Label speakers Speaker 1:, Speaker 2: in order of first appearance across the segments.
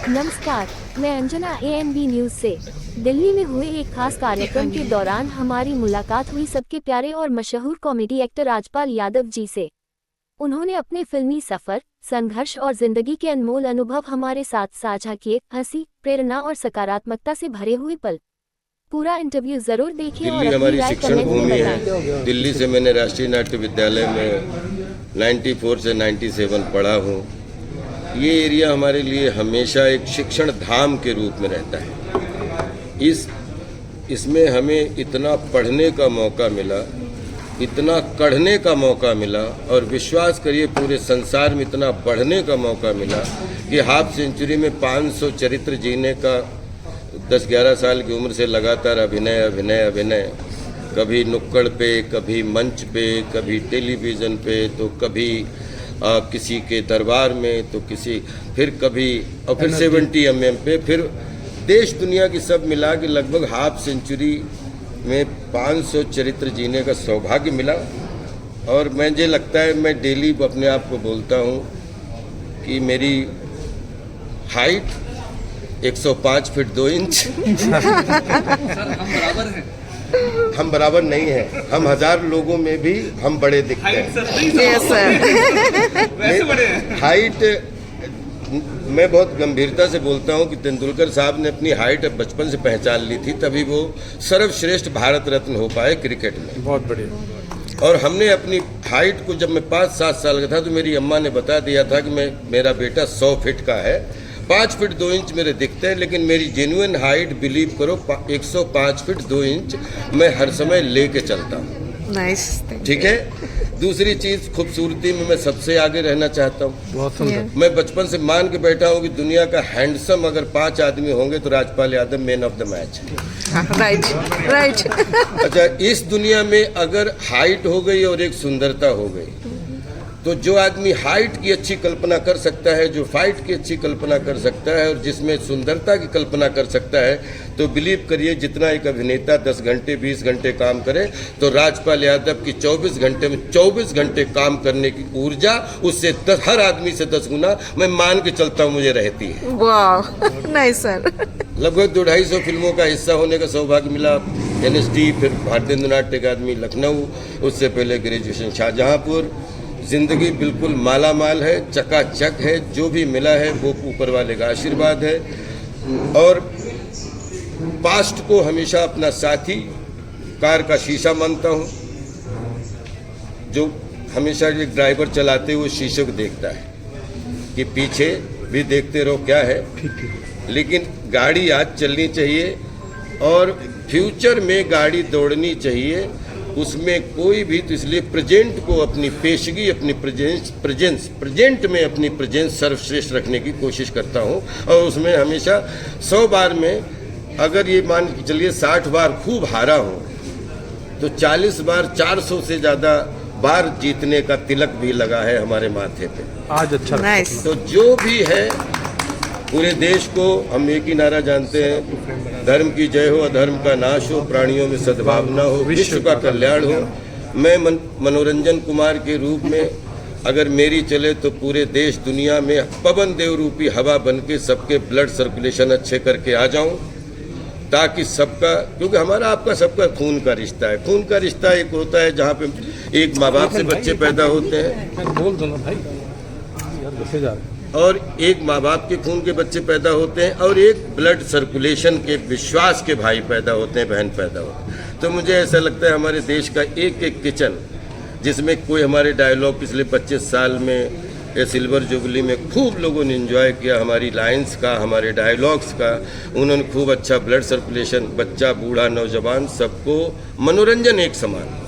Speaker 1: नमस्कार, मैं Anjana ANB news से। दिल्ली में हुए एक खास कार्यक्रम के दौरान हमारी मुलाकात हुई सबके प्यारे और मशहूर कॉमेडी एक्टर राजपाल यादव जी से। उन्होंने अपने फिल्मी सफर, संघर्ष और जिंदगी के अनमोल अनुभव हमारे साथ साझा किए। हंसी, प्रेरणा और सकारात्मकता से भरे हुए पल। पूरा इंटरव्यू जरूर देखिए और
Speaker 2: दिल्ली
Speaker 1: अपनी
Speaker 2: हमारी
Speaker 1: राय
Speaker 2: शिक्षण
Speaker 1: कमेंट में
Speaker 2: भूमि
Speaker 1: बताएं।
Speaker 2: है। दिल्ली से मैंने राष्ट्रीय नाट्य विद्यालय में 94 से 97 पढ़ा हूँ। ये एरिया हमारे लिए हमेशा एक शिक्षण धाम के रूप में रहता है। इसमें हमें इतना पढ़ने का मौका मिला, इतना कढ़ने का मौका मिला और विश्वास करिए पूरे संसार में इतना बढ़ने का मौका मिला कि हाफ सेंचुरी में 500 चरित्र जीने का 10-11 साल की उम्र से लगातार अभिनय, कभी नुक्कड़ पे, कभी मंच पे, कभी टेलीविज़न पे, तो कभी किसी के दरबार में, तो फिर कभी 70 mm पे, फिर देश दुनिया की सब मिला के लगभग हाफ सेंचुरी में 500 चरित्र जीने का सौभाग्य मिला। और मुझे लगता है मैं डेली अपने आप को बोलता हूँ कि मेरी हाइट 105 फीट 2 इंच हम बराबर नहीं हैं। हम 1000 लोगों में भी हम बड़े दिखते हैं। हाइट मैं बहुत गंभीरता से बोलता हूं कि तेंदुलकर साहब ने अपनी हाइट बचपन से पहचान ली थी, तभी वो सर्वश्रेष्ठ भारत रत्न हो पाए क्रिकेट में।
Speaker 3: बहुत बढ़िया।
Speaker 2: और हमने अपनी हाइट को, जब मैं 5-7 साल का था तो मेरी अम्मा ने बता दिया था कि मेरा बेटा 100 फीट का है। 5 फीट 2 इंच मेरे दिखते हैं, लेकिन मेरी जेन्युइन हाइट बिलीव करो 105 फीट 2 इंच मैं हर समय लेके चलता हूँ।
Speaker 4: नाइस,
Speaker 2: ठीक है। दूसरी चीज, खूबसूरती में मैं सबसे आगे रहना चाहता हूँ।
Speaker 3: बहुत सुंदर।
Speaker 2: मैं बचपन से मान के बैठा हूँ कि दुनिया का हैंडसम अगर 5 आदमी होंगे तो Rajpal Yadav man of the match.
Speaker 4: Right.
Speaker 2: अच्छा, इस दुनिया में अगर हाइट हो गई और एक सुंदरता हो गई, तो जो आदमी हाइट की अच्छी कल्पना कर सकता है, जो फाइट की अच्छी कल्पना कर सकता है और जिसमें सुंदरता की कल्पना कर सकता है, तो बिलीव करिए जितना एक अभिनेता 10 घंटे 20 घंटे काम करे, तो राजपाल यादव की 24 घंटे में 24 घंटे काम करने की ऊर्जा उससे हर आदमी से 10 गुना मैं मान के चलता हूँ मुझे रहती है।
Speaker 4: वाह, नाइस सर।
Speaker 2: लगभग 250 फिल्मों का हिस्सा होने का सौभाग्य मिला। NSD, फिर भारतीय नाट्य अकादमी लखनऊ, उससे पहले ग्रेजुएशन शाहजहाँपुर। जिंदगी बिल्कुल मालामाल है, चकाचक है। जो भी मिला है वो ऊपर वाले का आशीर्वाद है। और पास्ट को हमेशा अपना साथी, कार का शीशा मानता हूँ, जो हमेशा एक ड्राइवर चलाते हुए शीशे को देखता है कि पीछे भी देखते रहो क्या है, लेकिन गाड़ी आज चलनी चाहिए और फ्यूचर में गाड़ी दौड़नी चाहिए। उसमें कोई भी, तो इसलिए प्रेजेंट को अपनी पेशगी, अपनी प्रेजेंट में अपनी प्रेजेंस सर्वश्रेष्ठ रखने की कोशिश करता हूँ। और उसमें हमेशा 100 बार में अगर ये मान के चलिए 60 बार खूब हारा हूँ, तो 40 बार 400 से ज़्यादा बार जीतने का तिलक भी लगा है हमारे माथे पे।
Speaker 3: आज अच्छा।
Speaker 4: नाइस।
Speaker 2: तो जो भी है, पूरे देश को हम एक ही नारा जानते हैं, धर्म की जय हो, अधर्म का नाश हो, प्राणियों में सद्भावना हो, विश्व का कल्याण हो। मैं मनोरंजन कुमार के रूप में अगर मेरी चले तो पूरे देश दुनिया में पवन देव रूपी हवा बन के सबके ब्लड सर्कुलेशन अच्छे करके आ जाऊं, ताकि सबका, क्योंकि हमारा आपका सबका खून का रिश्ता है। खून का रिश्ता एक होता है जहाँ पे एक माँ बाप से बच्चे पैदा होते हैं,
Speaker 3: बोल दो ना भाई, यार बसे जा रहे।
Speaker 2: और एक माँ बाप के खून के बच्चे पैदा होते हैं, और एक ब्लड सर्कुलेशन के विश्वास के भाई पैदा होते हैं, बहन पैदा होते हैं। तो मुझे ऐसा लगता है हमारे देश का एक एक किचन, जिसमें कोई हमारे डायलॉग पिछले 25 साल में या सिल्वर जुबली में खूब लोगों ने एंजॉय किया, हमारी लाइन्स का, हमारे डायलॉग्स का। उन्होंने खूब अच्छा ब्लड सर्कुलेशन, बच्चा बूढ़ा नौजवान सबको मनोरंजन एक समान।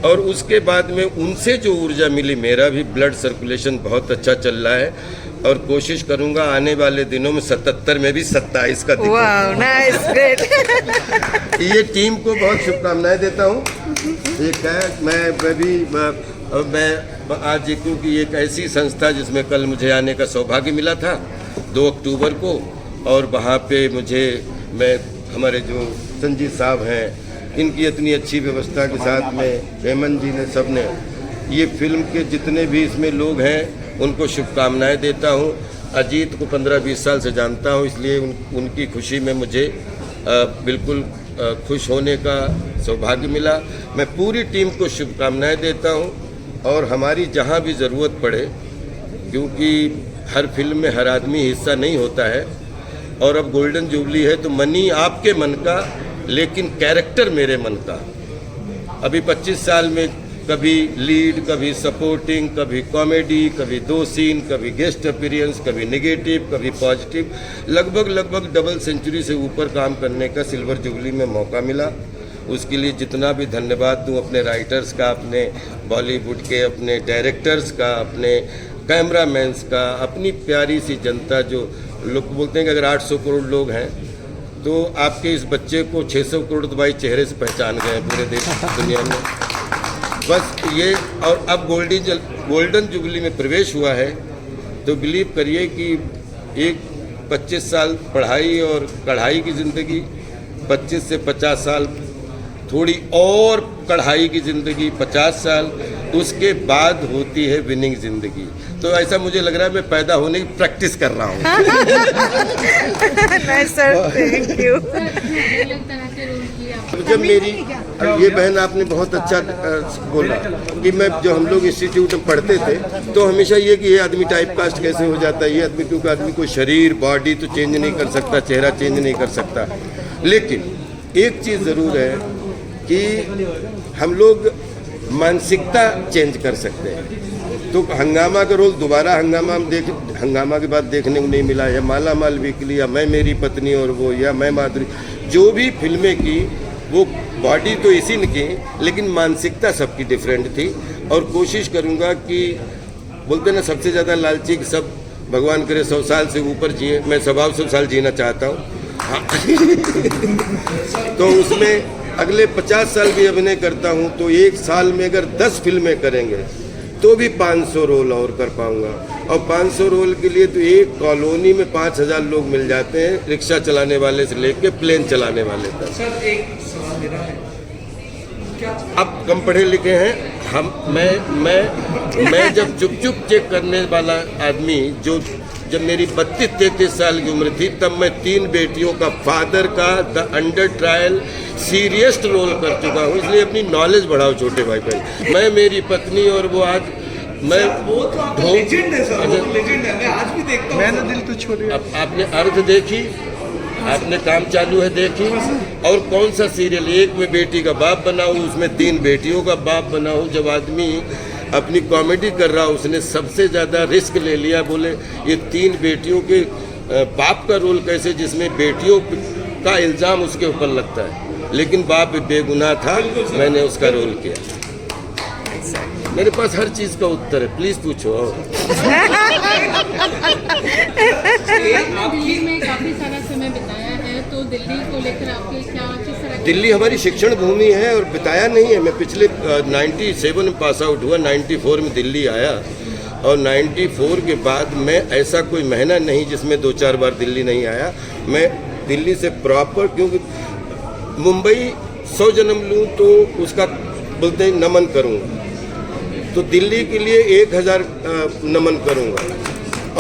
Speaker 2: और उसके बाद में उनसे जो ऊर्जा मिली, मेरा भी ब्लड सर्कुलेशन बहुत अच्छा चल रहा है और कोशिश करूंगा आने वाले दिनों में 77 में भी 27 का दिखूं।
Speaker 4: वाह, नाइस, ग्रेट।
Speaker 2: ये टीम को बहुत शुभकामनाएं देता हूँ। एक है, मैं आज, क्योंकि एक ऐसी संस्था जिसमें कल मुझे आने का सौभाग्य मिला था 2 अक्टूबर को, और वहाँ पे मैं हमारे जो संजीत साहब हैं, इनकी इतनी अच्छी व्यवस्था के साथ में हेमंत जी ने, सब ने, ये फिल्म के जितने भी इसमें लोग हैं उनको शुभकामनाएं देता हूँ। अजीत को 15-20 साल से जानता हूँ, इसलिए उनकी खुशी में मुझे बिल्कुल खुश होने का सौभाग्य मिला। मैं पूरी टीम को शुभकामनाएं देता हूँ और हमारी जहाँ भी ज़रूरत पड़े, क्योंकि हर फिल्म में हर आदमी हिस्सा नहीं होता है, और अब गोल्डन जुबली है तो मनी आपके मन का, लेकिन कैरेक्टर मेरे मन का। अभी 25 साल में कभी लीड, कभी सपोर्टिंग, कभी कॉमेडी, कभी 2 सीन, कभी गेस्ट अपीयरेंस, कभी नेगेटिव, कभी पॉजिटिव, लगभग डबल सेंचुरी से ऊपर काम करने का सिल्वर जुबली में मौका मिला। उसके लिए जितना भी धन्यवाद दूं अपने राइटर्स का, अपने बॉलीवुड के अपने डायरेक्टर्स का, अपने कैमरामैन्स का, अपनी प्यारी सी जनता, जो लोग बोलते हैं कि अगर 800 करोड़ लोग हैं तो आपके इस बच्चे को 600 करोड़ तो भाई चेहरे से पहचान गए हैं पूरे देश दुनिया में। बस ये, और अब गोल्डन जुबली में प्रवेश हुआ है तो बिलीव करिए कि एक 25 साल पढ़ाई और कढ़ाई की ज़िंदगी, 25 से 50 साल थोड़ी और कढ़ाई की ज़िंदगी, 50 साल, उसके बाद होती है विनिंग ज़िंदगी। तो ऐसा मुझे लग रहा है मैं पैदा होने की प्रैक्टिस कर रहा हूँ।
Speaker 4: Nice sir, thank you.
Speaker 2: जब मेरी ये बहन, आपने बहुत अच्छा बोला कि मैं, जो हम लोग इंस्टीट्यूट में पढ़ते थे तो हमेशा ये कि ये आदमी टाइप कास्ट कैसे हो जाता है, ये आदमी, क्योंकि आदमी को शरीर, बॉडी तो चेंज नहीं कर सकता, चेहरा चेंज नहीं कर सकता। लेकिन एक चीज़ ज़रूर है कि हम लोग मानसिकता चेंज कर सकते हैं। तो हंगामा का रोल दोबारा हंगामा के बाद देखने को नहीं मिला, या माला माल वीकली, या मैं मेरी पत्नी और वो, या मैं माधुरी, जो भी फिल्में की वो बॉडी तो इसी ने की, लेकिन मानसिकता सबकी डिफरेंट थी। और कोशिश करूँगा कि, बोलते ना सबसे ज़्यादा लालची सब, भगवान करे 100 साल से ऊपर जिए, मैं स्वभाव 100 साल जीना चाहता हूँ। हाँ। तो उसमें अगले 50 साल भी अभिनय करता हूँ तो एक साल में अगर 10 फिल्में करेंगे तो भी 500 रोल और कर पाऊँगा। और 500 रोल के लिए तो एक कॉलोनी में 5000 लोग मिल जाते हैं, रिक्शा चलाने वाले से लेके प्लेन चलाने वाले तक। अब कम पढ़े लिखे हैं हम, मैं जब चुप चेक करने वाला आदमी, जब मेरी 32-33 साल की उम्र थी, तब मैं 3 बेटियों का फादर का the under trial serious role कर चुका हूँ। इसलिए अपनी नॉलेज बढ़ाओ छोटे भाई भाई। मैं, मेरी पत्नी और वो, आज मैं
Speaker 5: लेजेंड है सर, लेजेंड है, मैं आज भी देखता हूँ। मैंने दिल तो छोड़ी।
Speaker 2: अब आपने अर्थ देखी, आपने काम चालू है देखी, और कौन सा सीरियल, एक में बेटी का बाप बना हूँ, उसमें 3 बेटियों का बाप बना हूँ। जब आदमी अपनी कॉमेडी कर रहा, उसने सबसे ज़्यादा रिस्क ले लिया, बोले ये 3 बेटियों के बाप का रोल कैसे, जिसमें बेटियों का इल्ज़ाम उसके ऊपर लगता है, लेकिन बाप बेगुनाह था, मैंने उसका रोल किया। मेरे पास हर चीज़ का उत्तर है, प्लीज़ पूछो।
Speaker 6: दिल्ली में काफ़ी सारा समय बिताया है, तो दिल्ली को लेकर आपके क्या, किस तरह?
Speaker 2: दिल्ली हमारी शिक्षण भूमि है और बिताया नहीं है। मैं पिछले 97 में पास आउट हुआ, 94 में दिल्ली आया, और 94 के बाद मैं ऐसा कोई महीना नहीं जिसमें 2-4 बार दिल्ली नहीं आया। मैं दिल्ली से प्रॉपर, क्योंकि मुंबई 100 जन्म लूँ तो उसका बोलते हैं नमन करूँगा, तो दिल्ली के लिए 1000 नमन करूँगा,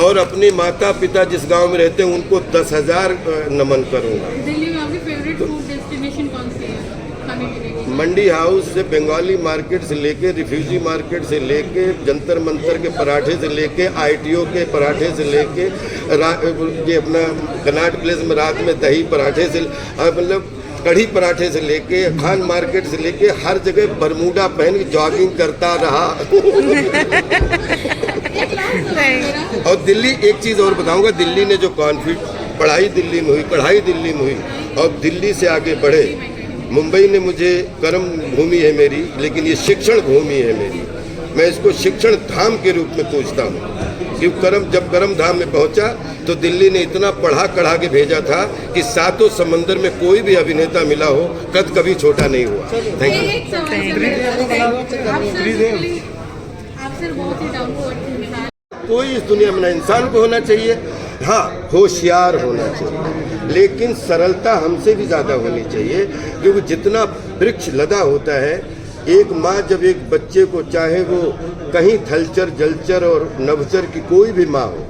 Speaker 2: और अपने माता पिता जिस गांव में रहते हैं उनको 10,000 नमन करूँगा।
Speaker 6: दिल्ली में आपकी फेवरेट फूड डेस्टिनेशन कौन सी है खाने के लिए?
Speaker 2: मंडी हाउस से बंगाली मार्केट से लेके, रिफ्यूजी मार्केट से लेके, जंतर मंतर के पराठे से लेके, ITO के पराठे से लेके, ये अपना कनाट प्लेस में रात में दही पराठे से, मतलब कढ़ी पराठे से लेके, खान मार्केट से लेके, हर जगह बरमूडा पहन के जॉगिंग करता रहा। और दिल्ली, एक चीज़ और बताऊंगा, दिल्ली ने जो पढ़ाई दिल्ली में हुई, कढ़ाई दिल्ली में हुई, और दिल्ली से आगे बढ़े। मुंबई ने मुझे कर्म भूमि है मेरी, लेकिन ये शिक्षण भूमि है मेरी। मैं इसको शिक्षण धाम के रूप में पूछता हूँ, क्योंकि जब कर्म धाम में पहुँचा तो दिल्ली ने इतना पढ़ा कढ़ा के भेजा था कि 7 समंदर में कोई भी अभिनेता मिला हो, कद कभी छोटा नहीं हुआ। Thank you.
Speaker 6: आप सर बहुत ही डाउन टू अर्थ इंसान।
Speaker 2: कोई इस दुनिया में ना इंसान को होना चाहिए, हाँ होशियार होना चाहिए, लेकिन सरलता हमसे भी ज़्यादा होनी चाहिए, क्योंकि जितना वृक्ष लदा होता है, एक माँ जब एक बच्चे को, चाहे वो कहीं थलचर जलचर और नभचर की कोई भी माँ हो,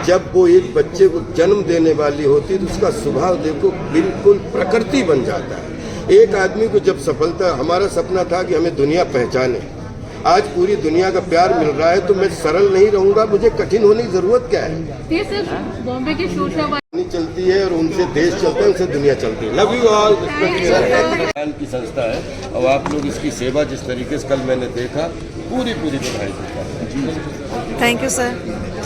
Speaker 2: जब वो एक बच्चे को जन्म देने वाली होती है तो उसका स्वभाव देखो बिल्कुल प्रकृति बन जाता है। एक आदमी को जब सफलता, हमारा सपना था कि हमें दुनिया पहचाने, आज पूरी दुनिया का प्यार मिल रहा है तो मैं सरल नहीं रहूंगा, मुझे कठिन होने की जरूरत क्या है।
Speaker 6: ये सिर्फ बॉम्बे के शोशा
Speaker 2: चलती है और उनसे देश चलता है, उनसे दुनिया चलती है। Love you all. की संस्था है और आप लोग इसकी सेवा जिस तरीके से कल मैंने देखा, पूरी बधाई देता हूं।
Speaker 4: Thank you, sir.